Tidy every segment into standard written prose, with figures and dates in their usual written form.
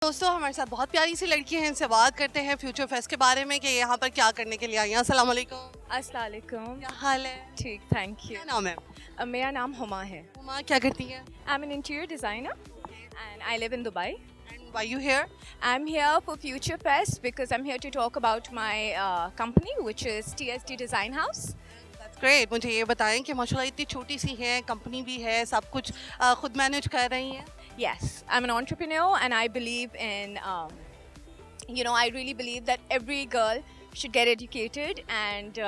दोस्तों हमारे साथ बहुत प्यारी सी लड़की है, इनसे बात करते हैं फ्यूचर फेस्ट के बारे में कि यहाँ पर क्या करने के लिए आई हैं। अस्सलाम वालेकुम। अस्सलाम वालेकुम। क्या हाल है? ठीक, थैंक यू। क्या नाम है? मेरा नाम हुमा है। हुमा क्या करती हैं? I am an interior designer and I live in Dubai. And why you here? I'm here for Future Fest because I'm here to talk about my company which is TSD Design House. That's great. मुझे ये बताएं कि माशाल्लाह इतनी छोटी सी है, company भी है, सब कुछ खुद मैनेज कर रही हैं। Yes, I'm an entrepreneur and I believe in, I really believe that every girl should get educated and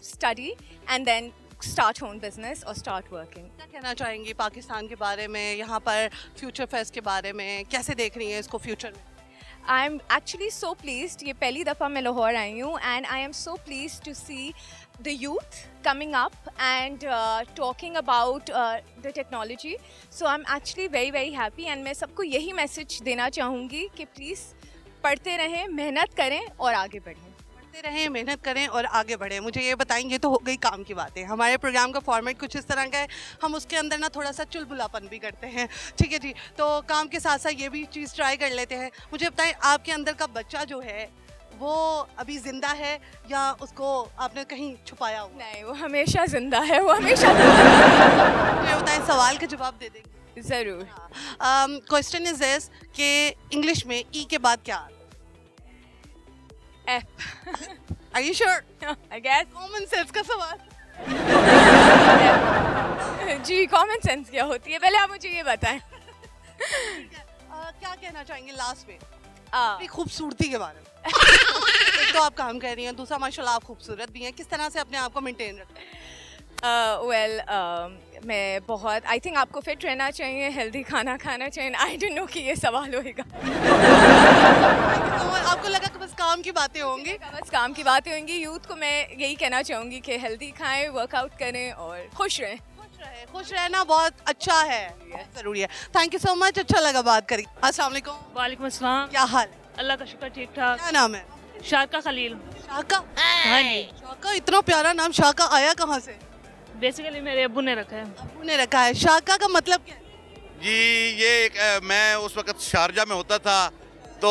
study and then start her own business or start working. क्या कहना चाहेंगी पाकिस्तान के बारे में, यहाँ पर फ्यूचर फेस्ट के बारे में, कैसे देख रही हैं इसको फ्यूचर में? I'm actually so pleased. ये पहली दफ़ा मैं लाहौर आई हूँ and I am so pleased to see the youth coming up and talking about the technology. So I'm actually very very happy and मैं सबको यही मैसेज देना चाहूँगी कि प्लीज़ पढ़ते रहें, मेहनत करें और आगे बढ़ें। पढ़ते रहें, मेहनत करें और आगे बढ़ें। मुझे ये बताएंगे, तो हो गई काम की बातें। हमारे प्रोग्राम का फॉर्मेट कुछ इस तरह का है, हम उसके अंदर ना थोड़ा सा चुलबुलापन भी करते हैं, ठीक है जी। तो काम के साथ साथ ये भी चीज़ ट्राई कर लेते हैं। मुझे बताएं, आपके अंदर का बच्चा जो है वो अभी जिंदा है या उसको आपने कहीं छुपाया हुआ? नहीं, वो हमेशा जिंदा है, वो हमेशा जिंदा मुझे बताएं, सवाल का जवाब दे देंगे? है। ज़रूर। क्वेश्चन इज दिस कि इंग्लिश में ई के बाद क्या आता F. है? Are you sure? I guess. Common sense का सवाल। जी, कॉमन सेंस क्या होती है, पहले आप मुझे ये बताएं। क्या कहना चाहेंगे लास्ट में आ, अपनी खूबसूरती के बारे में? एक तो आप काम कर रही हैं, दूसरा माशाल्लाह आप खूबसूरत भी हैं। किस तरह से अपने आप को मेंटेन रखते हैं? मैं बहुत आई थिंक आपको फिट रहना चाहिए, हेल्दी खाना खाना चाहिए। आई डोंट नो कि ये सवाल होएगा। तो आपको लगा कि बस काम की बातें होंगी? बस काम की बातें होंगी। यूथ को मैं यही कहना चाहूँगी कि हेल्दी खाएं, वर्कआउट करें और खुश रहें। खुश रहना बहुत अच्छा है, बहुत ज़रूरी है। थैंक यू सो मच, अच्छा लगा बात करी। अस्सलाम वालेकुम। वालेकुम अस्सलाम। क्या हाल है? अल्लाह का शुक्र, ठीक ठाक। क्या नाम है? शारका खलील। शाका? हाँ जी, शाका, इतना प्यारा नाम शाका आया कहाँ से? बेसिकली मेरे अब्बू ने रखा है। अब्बू ने रखा है। शाका का मतलब क्या है? जी ये मैं उस वक्त शारजा में होता था, तो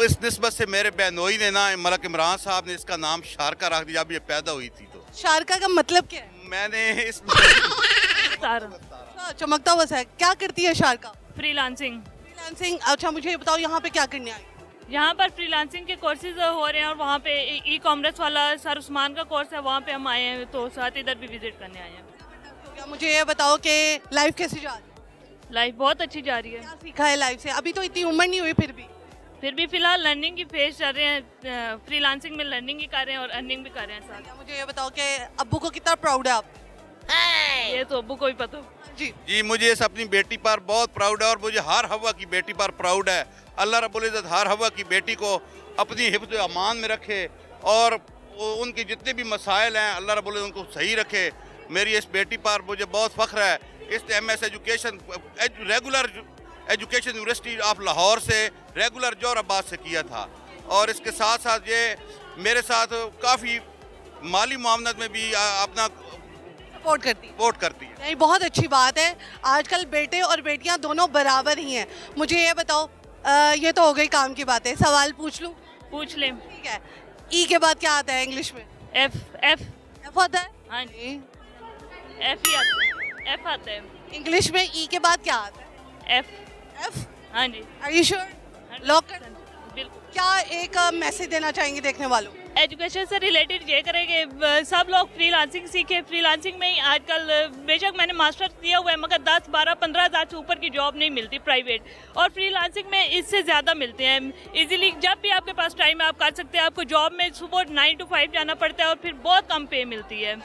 इस निस्बत से मेरे बहनोई ने ना मलक इमरान साहब ने इसका नाम शारका रख दिया। अब ये पैदा हुई थी तो शारका का मतलब क्या है? मैंने इस सारा अच्छा, चमकता हुआ सा है। क्या करती है शारका? फ्रीलांसिंग। फ्रीलांसिंग। अच्छा, मुझे ये बताओ, यहाँ पे क्या करने आई? यहाँ पर फ्रीलांसिंग के कोर्सेज हो रहे हैं और वहाँ पे ई कॉमर्स वाला सर उस्मान का कोर्स है, वहाँ पे हम आए हैं, तो साथ इधर भी विजिट करने आए हैं। क्या मुझे ये बताओ कि लाइफ कैसी जा रही है? लाइफ बहुत अच्छी जा रही है। क्या सीखा है लाइफ से? अभी तो इतनी उम्र नहीं हुई, फिर भी फिलहाल लर्निंग की फेज चल रहे हैं। फ्रीलांसिंग में लर्निंग ही कर रहे हैं और अर्निंग भी कर रहे हैं साथ। क्या मुझे ये बताओ कि अब्बू को कितना प्राउड है आप? ये तो अब्बू को ही पता। जी। जी मुझे इस अपनी बेटी पर बहुत प्राउड है और मुझे हर हवा की बेटी पर प्राउड है। अल्लाह रब्बुल इज़्ज़त हर हवा की बेटी को अपनी हिफ्ज़ अमान में रखे और उनके जितने भी मसाइल हैं अल्लाह रब्बुल इज़्ज़त उनको सही रखे। मेरी इस बेटी पर मुझे बहुत फ़ख्र है। इसने MS education regular education university of Lahore से रेगुलर जोराबाद से किया था और इसके साथ साथ ये मेरे साथ काफ़ी माली मामलत में भी अपना सपोर्ट करती है। है। नहीं, बहुत अच्छी बात है। आजकल बेटे और बेटियां दोनों बराबर ही हैं। मुझे ये बताओ, ये तो हो गई काम की बातें, सवाल पूछ लूं? पूछ लें। ठीक है। ई के बाद क्या आता है इंग्लिश में? एफ। एफ। एफ होता है? हाँ जी, एफ ही आता है। एफ आता है। इंग्लिश में ई के बाद क्या आता है? एफ। एफ? हाँ जी, आर यू श्योर? लॉक कर? बिल्कुल। क्या एक मैसेज देना चाहेंगे देखने वालों को? एजुकेशन से रिलेटेड ये करेंगे, सब लोग फ्रीलांसिंग सीखे। फ्रीलांसिंग में ही आजकल बेशक मैंने मास्टर्स किया हुआ है मगर 10, 12, 15 हज़ार से ऊपर की जॉब नहीं मिलती प्राइवेट, और फ्रीलांसिंग में इससे ज़्यादा मिलते हैं इजीली। जब भी आपके पास टाइम है आप कर सकते हैं। आपको जॉब में सुबह 9 to 5 जाना पड़ता है और फिर बहुत कम पे मिलती है,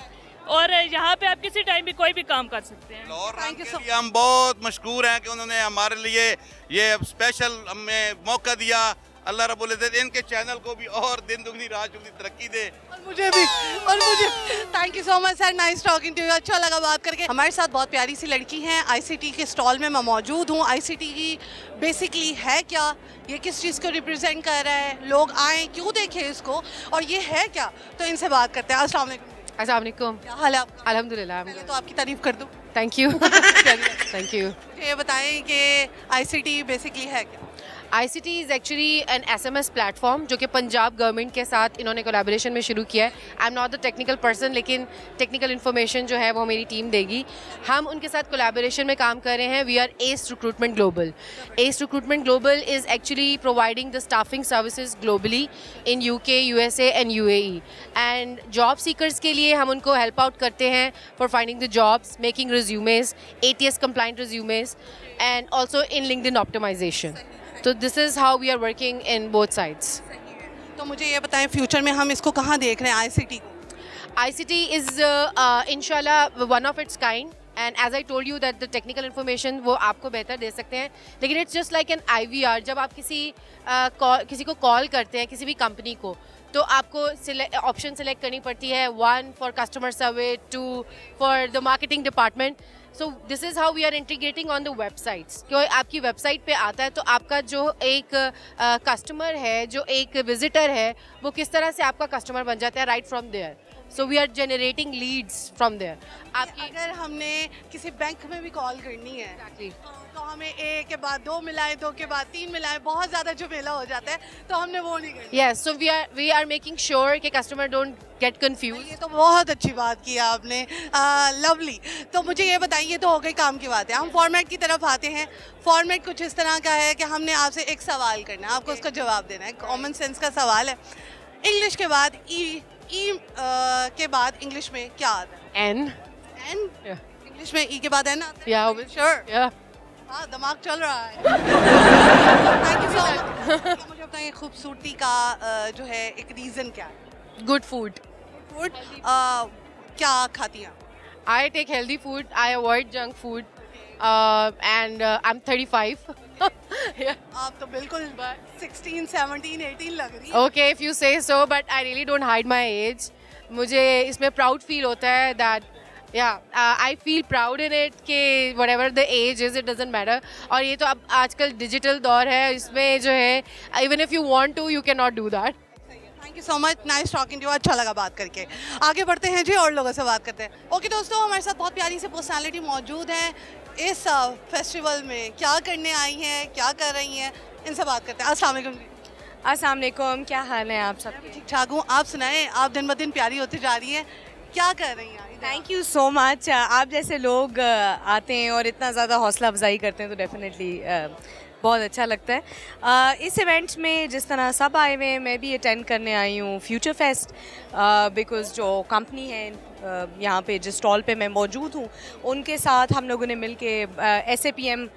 और यहाँ पे आप किसी टाइम भी कोई भी काम कर सकते हैं। लाहौर Thank के you so लिए हम बहुत मशकूर हैं कि उन्होंने हमारे लिए ये स्पेशल हमें मौका दिया। अल्लाह रब्बुल इज़्ज़त इनके चैनल को भी और दिन दुगनी रात दुगनी तरक्की दे। और मुझे भी, और मुझे। Thank you so much sir, nice talking to you. अच्छा लगा बात करके। हमारे साथ बहुत प्यारी सी लड़की हैं। ICT के स्टॉल में मैं मौजूद हूँ। ICT की बेसिकली है क्या, ये किस चीज़ को रिप्रेजेंट कर रहा है, लोग आएँ क्यों देखें इसको, और ये है क्या, तो इनसे बात करते हैं। अस्सलाम वालेकुम। अस्सलाम वालेकुम। क्या हाल है आपका? अल्हम्दुलिल्लाह। पहले तो आपकी तारीफ कर दूँ। Thank you. Thank you. मुझे ये बताएं कि ICT बेसिकली है क्या? ICT is actually an SMS platform जो कि पंजाब गवर्नमेंट के साथ इन्होंने कोलैबोरेशन में शुरू किया है. I am not the technical person, लेकिन टेक्निकल इन्फॉर्मेशन जो है वो मेरी टीम देगी. हम उनके साथ कोलैबोरेशन में काम कर रहे हैं. We are ACE Recruitment Global. ACE Recruitment Global is actually providing the staffing services globally in UK, USA and UAE. And job seekers के लिए हम उनको help out करते हैं for finding the jobs, making resumes, ATS compliant resumes and also in LinkedIn optimization. So this is how we are working in both sides. तो मुझे ये बताएं फ्यूचर में हम इसको कहाँ देख रहे हैं ICT को? ICT is inshallah one of its kind. And as I told you that the technical information वो आपको बेहतर दे सकते हैं, लेकिन it's just like an IVR. जब आप किसी को कॉल करते हैं, किसी भी कंपनी को, तो आपको ऑप्शन सेलेक्ट करनी पड़ती है. 1 for customer service, 2 for the marketing department. So this is how we are integrating on the websites. क्यों आपकी वेबसाइट पे आता है तो आपका जो एक कस्टमर है, जो एक विजिटर है, वो किस तरह से आपका कस्टमर बन जाता है right from there. So we are generating leads from there. आपकी अगर हमने किसी बैंक में भी कॉल करनी है Exactly. तो हमें 1 के बाद 2 मिलाए, 2 के बाद 3 मिलाए, बहुत ज़्यादा झमेला हो जाता है, तो हमने वो नहीं करना. Yes, so we are making sure कि customer don't get confused. ये तो बहुत अच्छी बात की आपने. लवली. तो मुझे ये बताइए, तो हो गई काम की बात है, हम फॉर्मेट की तरफ आते हैं. फॉर्मेट कुछ इस तरह का है कि हमने आपसे एक सवाल करना है, आपको उसका जवाब देना है. कॉमन सेंस का सवाल है. इंग्लिश के बाद ई के बाद इंग्लिश में क्या आता है? N. एन. Yeah. इंग्लिश में ई के बाद एन आता है? Yeah, obviously. श्योर. Yeah. हाँ, दिमाग चल रहा है. Thank you so much. मुझे बताइए खूबसूरती का जो है एक रीज़न क्या है? Good food. फूड. क्या खाती हैं? I take healthy food. I avoid junk food. And I'm 35. Yeah. आप तो बिल्कुल 16, 17, 18 लग रही हैं. Okay, if you say so, but I really don't hide my age. मुझे इसमें proud feel होता है that I feel proud in it कि whatever the age is, it doesn't matter. और ये तो अब आजकल डिजिटल दौर है, इसमें जो है even if you want to, you cannot do that. Thank you so much. Nice talking to. अच्छा लगा बात करके. आगे बढ़ते हैं जी, और लोगों से बात करते हैं. ओके दोस्तों, हमारे साथ बहुत प्यारी सी पर्सनालिटी मौजूद हैं इस फेस्टिवल में. क्या करने आई हैं, क्या कर रही हैं, इनसे बात करते हैं. अस्सलाम वालेकुम जी. अस्सलाम वालेकुम, क्या हाल है आप सब? मैं भी ठीक ठाक हूँ. आप सुनाएं, आप दिन ब दिन प्यारी होती जा रही हैं. क्या कर रही हैं? Thank you so much. आप जैसे लोग आते हैं और इतना ज़्यादा हौसला अफजाई करते हैं तो डेफिनेटली बहुत अच्छा लगता है. इस इवेंट में जिस तरह सब आए हुए हैं, मैं भी अटेंड करने आई हूँ फ्यूचर फेस्ट, बिकॉज़ जो कंपनी है यहाँ पे जिस स्टॉल पे मैं मौजूद हूँ, उनके साथ हम लोगों ने मिल के SAPM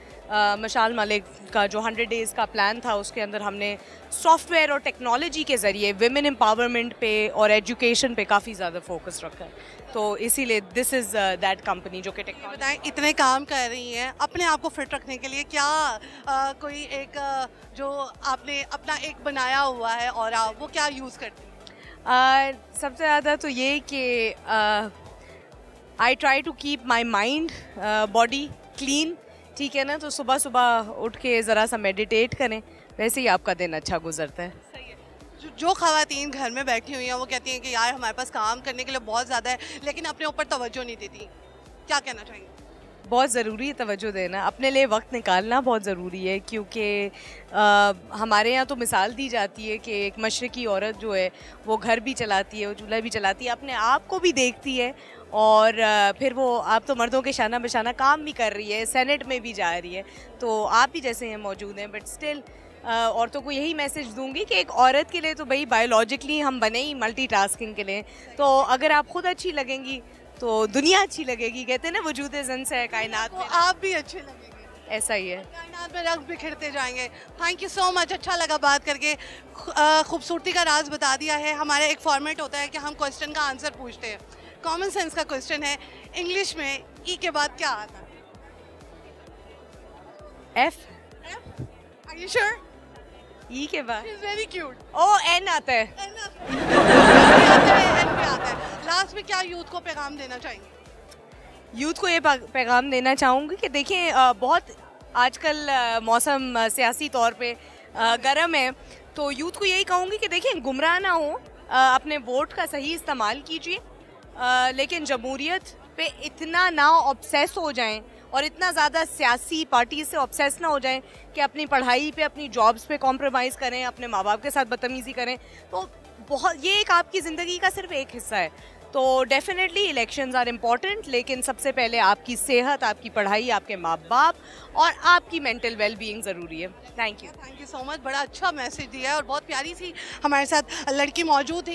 मशाल मलिक का जो 100 डेज़ का प्लान था, उसके अंदर हमने सॉफ्टवेयर और टेक्नोलॉजी के ज़रिए विमेन एम्पावरमेंट पे और एजुकेशन पे काफ़ी ज़्यादा फोकस रखा है. तो इसीलिए दिस इज़ दैट कंपनी जो कि टेक्नोलॉजी. बताएं, इतने काम कर रही हैं, अपने आप को फिट रखने के लिए क्या कोई एक जो आपने अपना एक बनाया हुआ है और आप वो क्या यूज़ करती हैं? सबसे ज़्यादा तो ये कि I try to keep my mind body clean. ठीक है ना, तो सुबह सुबह उठ के ज़रा सा मेडिटेट करें, वैसे ही आपका दिन अच्छा गुजरता है. जो ख़वातीन घर में बैठी हुई हैं वो कहती हैं कि यार हमारे पास काम करने के लिए बहुत ज़्यादा है, लेकिन अपने ऊपर तवज्जो नहीं देती, क्या कहना चाहेंगे? बहुत ज़रूरी है तवज्जो देना, अपने लिए वक्त निकालना बहुत ज़रूरी है, क्योंकि हमारे यहाँ तो मिसाल दी जाती है कि एक मशरक़ी औरत जो है वो घर भी चलाती है, वो चूल्हा भी चलाती है, अपने आप को भी देखती है, और फिर वो आप तो मर्दों के शाना बशाना काम भी कर रही है, सेनेट में भी जा रही है, तो आप भी जैसे हैं मौजूद हैं. बट स्टिल औरतों को यही मैसेज दूंगी कि एक औरत के लिए तो भाई बायोलॉजिकली हम बने ही मल्टीटास्किंग के लिए, तो अगर आप खुद अच्छी लगेंगी तो दुनिया अच्छी लगेगी. कहते हैं ना वजूद ज़न से कायनात में, आप भी अच्छे लगेंगे. ऐसा ही है, कायनात में रंग बिखरते जाएंगे. Thank you so much. अच्छा लगा बात करके. खूबसूरती का राज बता दिया है. हमारा एक फॉर्मेट होता है कि हम क्वेश्चन का आंसर पूछते हैं. कॉमन सेंस का क्वेश्चन है, इंग्लिश में ई के बाद क्या आता है? F. Are you sure? ई के बाद She's very cute. ओ N आता है. N आता है, N पे आता है. लास्ट में क्या यूथ को पैगाम देना चाहेंगे? यूथ को ये पैगाम देना चाहूँगी कि देखिए बहुत आजकल मौसम सियासी तौर पे गर्म है, तो यूथ को यही कहूँगी कि देखिए गुमराह ना हो, अपने वोट का सही इस्तेमाल कीजिए, लेकिन जमहूरियत पे इतना ना ऑब्सेस हो जाएं और इतना ज़्यादा सियासी पार्टी से ऑब्सेस ना हो जाएं कि अपनी पढ़ाई पे, अपनी जॉब्स पे कॉम्प्रोमाइज़ करें, अपने माँ बाप के साथ बदतमीज़ी करें। तो बहुत, ये एक आपकी ज़िंदगी का सिर्फ एक हिस्सा है। तो डेफिनेटली इलेक्शंस आर इम्पॉर्टेंट, लेकिन सबसे पहले आपकी सेहत, आपकी पढ़ाई, आपके माँ बाप और आपकी मेंटल वेल बीइंग ज़रूरी है। थैंक यू सो मच, बड़ा अच्छा मैसेज दिया है और बहुत प्यारी सी हमारे साथ लड़की मौजूद है।